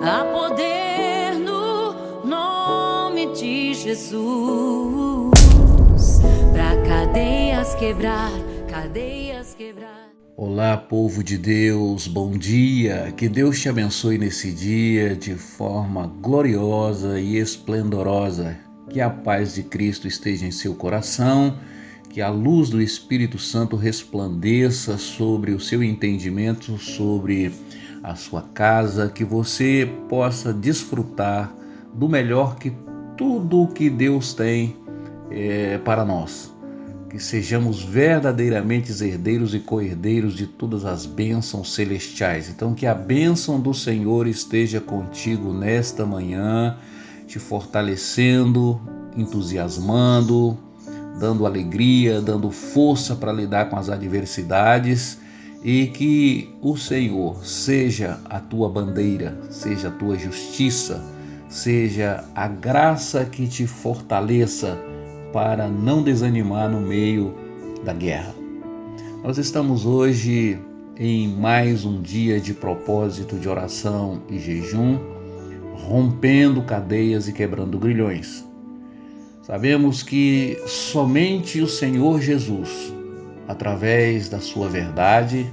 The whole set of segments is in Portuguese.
Há poder no nome de Jesus, pra cadeias quebrar, cadeias quebrar. Olá, povo de Deus, bom dia. Que Deus te abençoe nesse dia de forma gloriosa e esplendorosa. Que a paz de Cristo esteja em seu coração, que a luz do Espírito Santo resplandeça sobre o seu entendimento, sobre a sua casa, que você possa desfrutar do melhor que tudo o que Deus tem para nós. Que sejamos verdadeiramente herdeiros e co-herdeiros de todas as bênçãos celestiais. Então, que a bênção do Senhor esteja contigo nesta manhã, te fortalecendo, entusiasmando, dando alegria, dando força para lidar com as adversidades, e que o Senhor seja a tua bandeira, seja a tua justiça, seja a graça que te fortaleça para não desanimar no meio da guerra. Nós estamos hoje em mais um dia de propósito de oração e jejum, rompendo cadeias e quebrando grilhões. Sabemos que somente o Senhor Jesus, através da sua verdade,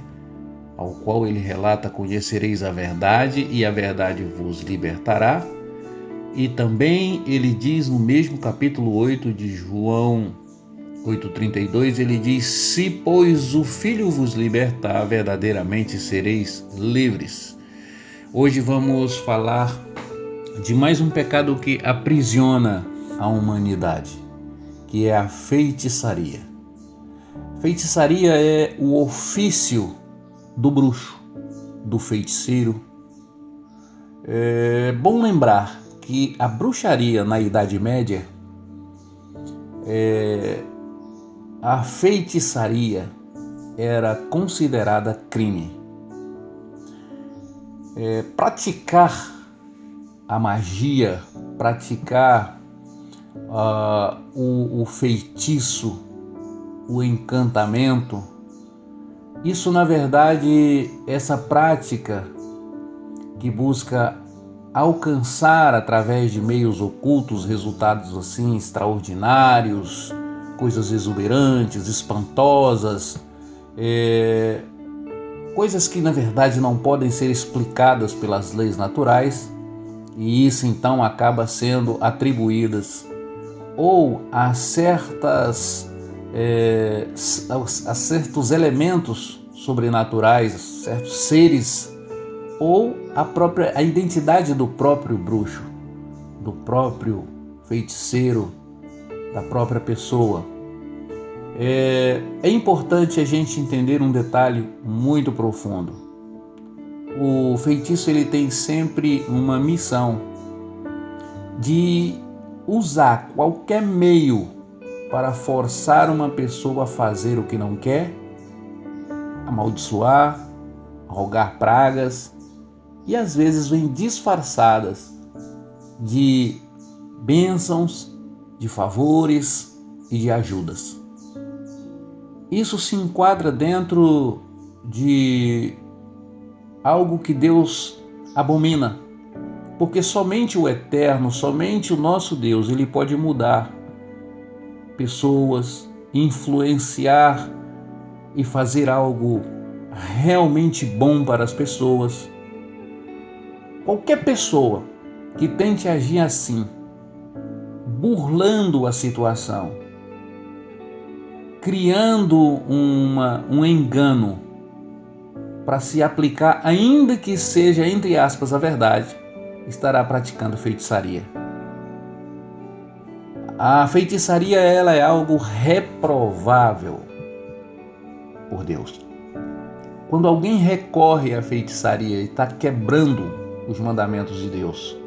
ao qual ele relata: conhecereis a verdade e a verdade vos libertará. E também ele diz no mesmo capítulo 8 de João 8,32, ele diz: se pois o Filho vos libertar, verdadeiramente sereis livres. Hoje vamos falar de mais um pecado que aprisiona a humanidade, que é a feitiçaria. Feitiçaria é o ofício do bruxo, do feiticeiro. É bom lembrar que a bruxaria na Idade Média, a feitiçaria era considerada crime. Praticar a magia, praticar o feitiço, o encantamento, isso na verdade, essa prática que busca alcançar através de meios ocultos resultados assim extraordinários, coisas exuberantes, espantosas, coisas que na verdade não podem ser explicadas pelas leis naturais, e isso então acaba sendo atribuídas ou a certos elementos sobrenaturais, certos seres, ou a identidade do próprio bruxo, do próprio feiticeiro, da própria pessoa. É importante a gente entender um detalhe muito profundo. O feitiço ele tem sempre uma missão de usar qualquer meio para forçar uma pessoa a fazer o que não quer, amaldiçoar, rogar pragas, e às vezes vêm disfarçadas de bênçãos, de favores e de ajudas. Isso se enquadra dentro de algo que Deus abomina, porque somente o Eterno, somente o nosso Deus, ele pode mudar pessoas, influenciar e fazer algo realmente bom para as pessoas. Qualquer pessoa que tente agir assim, burlando a situação, criando um engano para se aplicar, ainda que seja, entre aspas, a verdade, estará praticando feitiçaria. A feitiçaria ela é algo reprovável por Deus. Quando alguém recorre à feitiçaria, está quebrando os mandamentos de Deus.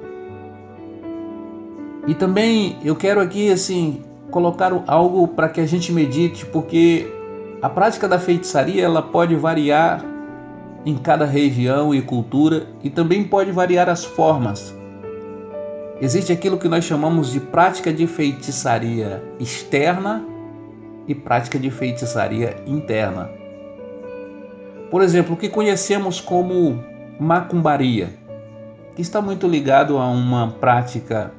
E também eu quero aqui colocar algo para que a gente medite, porque a prática da feitiçaria ela pode variar em cada região e cultura, e também pode variar as formas. Existe aquilo que nós chamamos de prática de feitiçaria externa e prática de feitiçaria interna. Por exemplo, o que conhecemos como macumbaria que está muito ligado a uma prática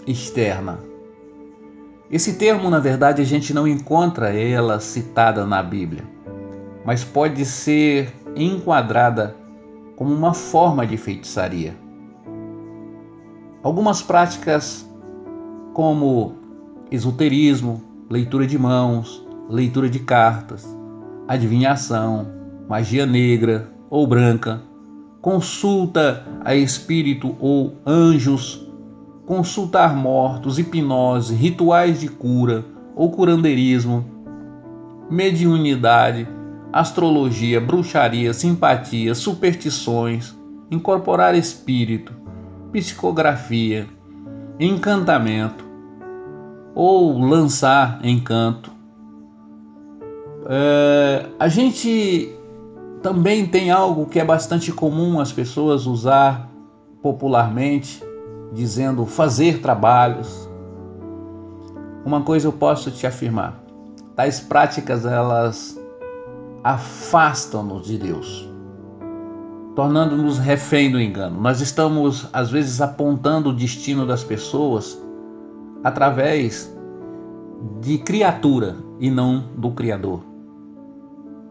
externa. Esse termo, na verdade, a gente não encontra ela citada na Bíblia, mas pode ser enquadrada como uma forma de feitiçaria. Algumas práticas como esoterismo, leitura de mãos, leitura de cartas, adivinhação, magia negra ou branca, consulta a espírito ou anjos, consultar mortos, hipnose, rituais de cura ou curanderismo, mediunidade, astrologia, bruxaria, simpatia, superstições, incorporar espírito, psicografia, encantamento ou lançar encanto. A gente também tem algo que é bastante comum as pessoas usar popularmente, dizendo fazer trabalhos. Uma coisa eu posso te afirmar: tais práticas elas afastam-nos de Deus, tornando-nos refém do engano. Nós estamos às vezes apontando o destino das pessoas através de criatura e não do Criador.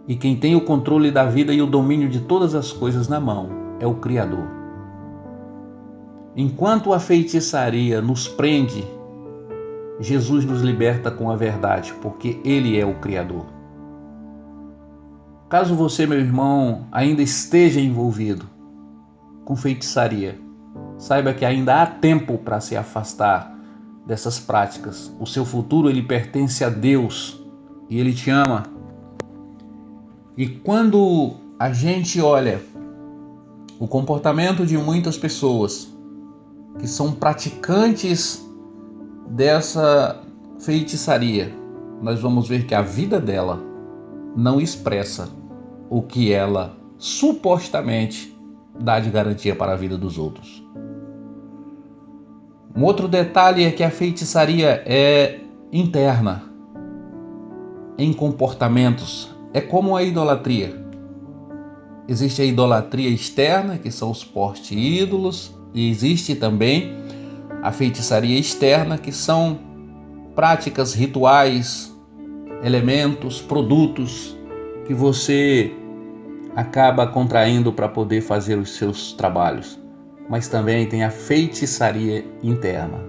E quem tem o controle da vida e o domínio de todas as coisas na mão é o Criador. Enquanto a feitiçaria nos prende, Jesus nos liberta com a verdade, porque Ele é o Criador. Caso você, meu irmão, ainda esteja envolvido com feitiçaria, saiba que ainda há tempo para se afastar dessas práticas. O seu futuro ele pertence a Deus e Ele te ama. E quando a gente olha o comportamento de muitas pessoas que são praticantes dessa feitiçaria, nós vamos ver que a vida dela não expressa o que ela supostamente dá de garantia para a vida dos outros. Um outro detalhe é que a feitiçaria é interna, em comportamentos. É como a idolatria. Existe a idolatria externa, que são os postes-ídolos, e existe também a feitiçaria externa, que são práticas, rituais, elementos, produtos que você acaba contraindo para poder fazer os seus trabalhos. Mas também tem a feitiçaria interna.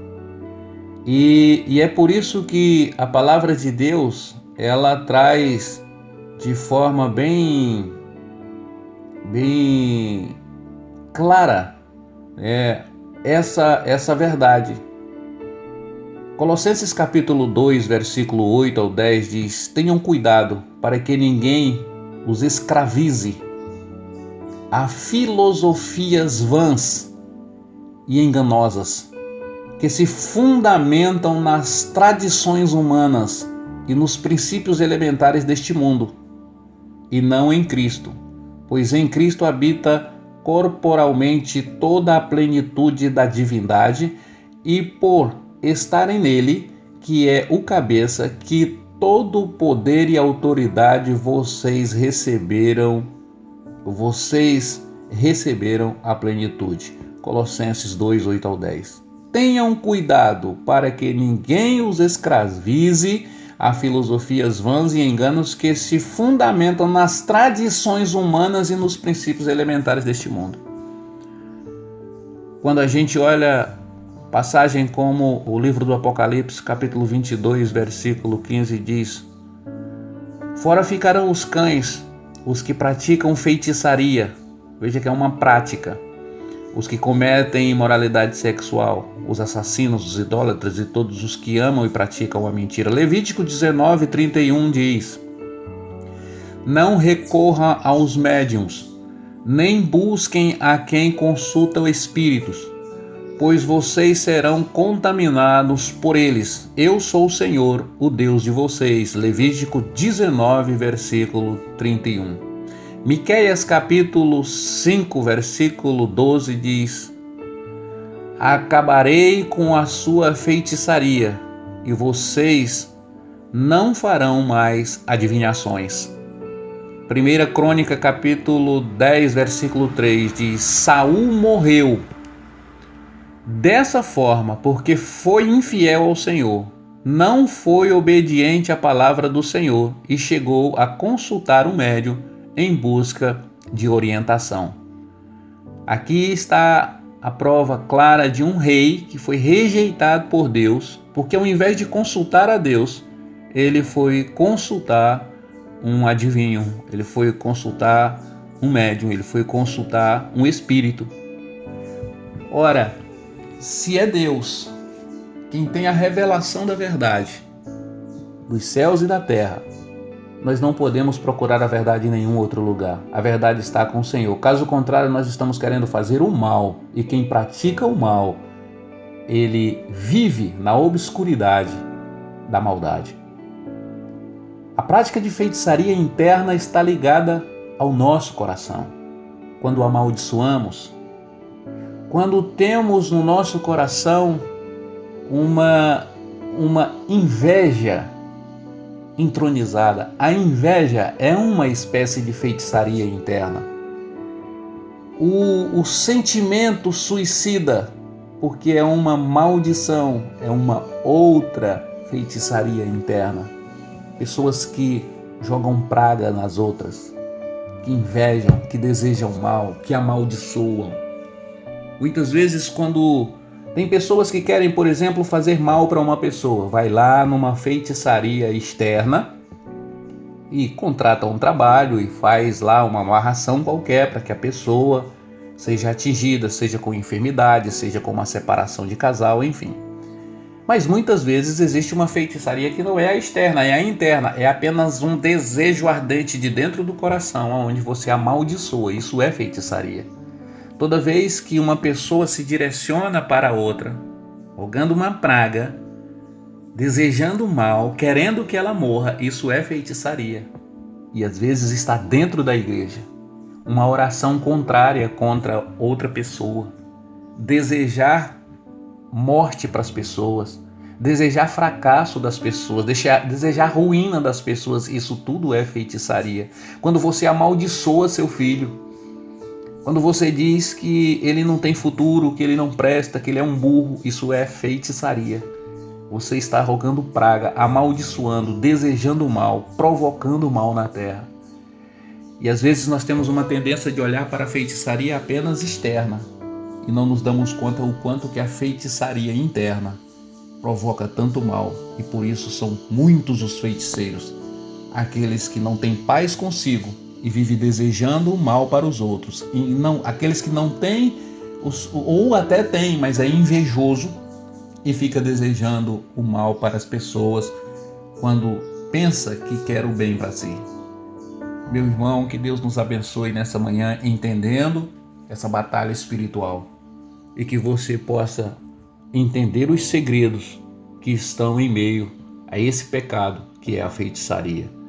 E é por isso que a palavra de Deus, ela traz de forma bem clara essa verdade. Colossenses capítulo 2, versículo 8 ao 10 diz: tenham cuidado para que ninguém os escravize a filosofias vãs e enganosas, que se fundamentam nas tradições humanas e nos princípios elementares deste mundo, e não em Cristo, pois em Cristo habita corporalmente toda a plenitude da divindade, e por estarem nele, que é o cabeça, que todo o poder e autoridade vocês receberam a plenitude. Colossenses 2, 8 ao 10. Tenham cuidado para que ninguém os escravize a filosofias vãs e enganos que se fundamentam nas tradições humanas e nos princípios elementares deste mundo. Quando a gente olha passagem como o livro do Apocalipse, capítulo 22, versículo 15, diz: fora ficarão os cães, os que praticam feitiçaria, veja que é uma prática, os que cometem imoralidade sexual, os assassinos, os idólatras e todos os que amam e praticam a mentira. Levítico 19, 31 diz: não recorra aos médiuns, nem busquem a quem consultam espíritos, pois vocês serão contaminados por eles. Eu sou o Senhor, o Deus de vocês. Levítico 19, versículo 31. Miqueias capítulo 5, versículo 12 diz: acabarei com a sua feitiçaria, e vocês não farão mais adivinhações. 1 Crônica capítulo 10, versículo 3 diz: Saul morreu dessa forma porque foi infiel ao Senhor, não foi obediente à palavra do Senhor e chegou a consultar o médium em busca de orientação. Aqui está a prova clara de um rei que foi rejeitado por Deus, porque ao invés de consultar a Deus, ele foi consultar um adivinho, ele foi consultar um médium, ele foi consultar um espírito. Ora, se é Deus quem tem a revelação da verdade dos céus e da terra, nós não podemos procurar a verdade em nenhum outro lugar. A verdade está com o Senhor. Caso contrário, nós estamos querendo fazer o mal. E quem pratica o mal, ele vive na obscuridade da maldade. A prática de feitiçaria interna está ligada ao nosso coração. Quando o amaldiçoamos, quando temos no nosso coração uma inveja entronizada. A inveja é uma espécie de feitiçaria interna. O sentimento suicida, porque é uma maldição, é uma outra feitiçaria interna. Pessoas que jogam praga nas outras, que invejam, que desejam mal, que amaldiçoam. Muitas vezes quando tem pessoas que querem, por exemplo, fazer mal para uma pessoa, vai lá numa feitiçaria externa e contrata um trabalho e faz lá uma amarração qualquer para que a pessoa seja atingida, seja com enfermidade, seja com uma separação de casal, enfim. Mas muitas vezes existe uma feitiçaria que não é a externa, é a interna, é apenas um desejo ardente de dentro do coração, onde você amaldiçoa, isso é feitiçaria. Toda vez que uma pessoa se direciona para outra, rogando uma praga, desejando mal, querendo que ela morra, isso é feitiçaria. E às vezes está dentro da igreja. Uma oração contrária contra outra pessoa. Desejar morte para as pessoas. Desejar fracasso das pessoas. Desejar ruína das pessoas. Isso tudo é feitiçaria. Quando você amaldiçoa seu filho. Quando você diz que ele não tem futuro, que ele não presta, que ele é um burro, isso é feitiçaria. Você está rogando praga, amaldiçoando, desejando mal, provocando mal na terra. E às vezes nós temos uma tendência de olhar para a feitiçaria apenas externa e não nos damos conta o quanto que a feitiçaria interna provoca tanto mal. E por isso são muitos os feiticeiros, aqueles que não têm paz consigo e vive desejando o mal para os outros. E não, aqueles que não têm, ou até têm, mas é invejoso e fica desejando o mal para as pessoas quando pensa que quer o bem para si. Meu irmão, que Deus nos abençoe nessa manhã, entendendo essa batalha espiritual e que você possa entender os segredos que estão em meio a esse pecado que é a feitiçaria.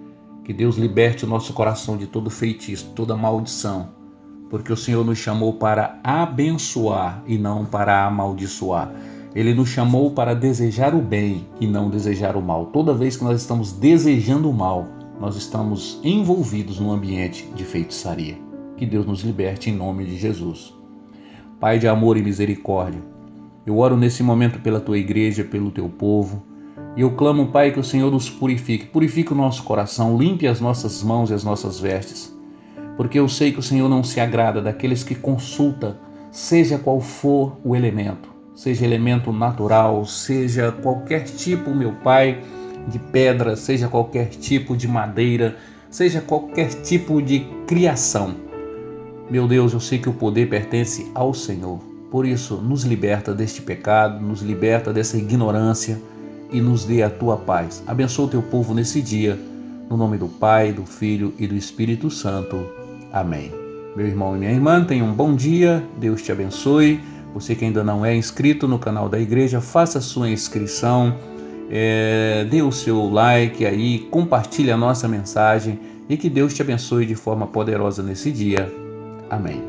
Que Deus liberte o nosso coração de todo feitiço, toda maldição, porque o Senhor nos chamou para abençoar e não para amaldiçoar. Ele nos chamou para desejar o bem e não desejar o mal. Toda vez que nós estamos desejando o mal, nós estamos envolvidos num ambiente de feitiçaria. Que Deus nos liberte em nome de Jesus. Pai de amor e misericórdia, eu oro nesse momento pela tua igreja, pelo teu povo, e eu clamo, Pai, que o Senhor nos purifique. Purifique o nosso coração, limpe as nossas mãos e as nossas vestes. Porque eu sei que o Senhor não se agrada daqueles que consulta, seja qual for o elemento. Seja elemento natural, seja qualquer tipo, meu Pai, de pedra, seja qualquer tipo de madeira, seja qualquer tipo de criação. Meu Deus, eu sei que o poder pertence ao Senhor. Por isso, nos liberta deste pecado, nos liberta dessa ignorância, e nos dê a tua paz. Abençoa o teu povo nesse dia, no nome do Pai, do Filho e do Espírito Santo. Amém. Meu irmão e minha irmã, tenham um bom dia, Deus te abençoe. Você que ainda não é inscrito no canal da igreja, faça a sua inscrição, dê o seu like aí, compartilhe a nossa mensagem e que Deus te abençoe de forma poderosa nesse dia. Amém.